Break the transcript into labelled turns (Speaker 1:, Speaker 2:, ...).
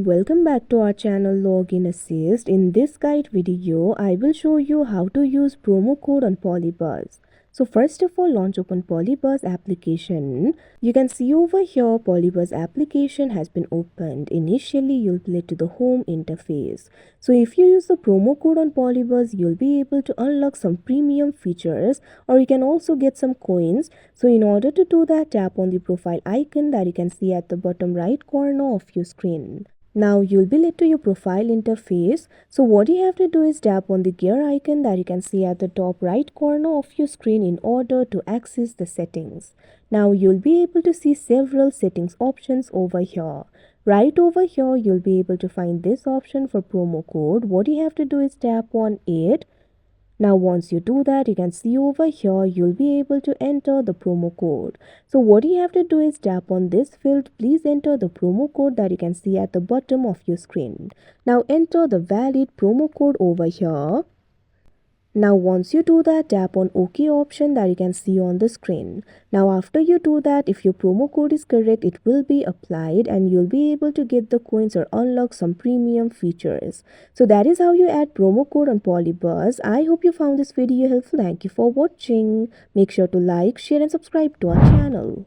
Speaker 1: welcome back to our channel Login Assist. In this guide video, I will show you how to use promo code on PolyBuzz. So first of all, launch open PolyBuzz application. You can see over here PolyBuzz application has been opened. Initially, you'll be led to the home interface. So if you use the promo code on PolyBuzz, you'll be able to unlock some premium features, or you can also get some coins. So in order to do that, tap on the profile icon that you can see at the bottom right corner of your screen. Now you'll be led to your profile interface. So what you have to do is tap on the gear icon that you can see at the top right corner of your screen in order to access the settings. Now you'll be able to see several settings options over here. Right over here, you'll be able to find this option for promo code. What you have to do is tap on it. Now once you do that, you can see over here, you'll be able to enter the promo code. So what you have to do is tap on this field. Please enter the promo code that you can see at the bottom of your screen. Now enter the valid promo code over here. Now once you do that, tap on OK option that you can see on the screen. Now after you do that, if your promo code is correct, it will be applied and you'll be able to get the coins or unlock some premium features. So that is how you add promo code on PolyBuzz. I hope you found this video helpful. Thank you for watching. Make sure to like, share and subscribe to our channel.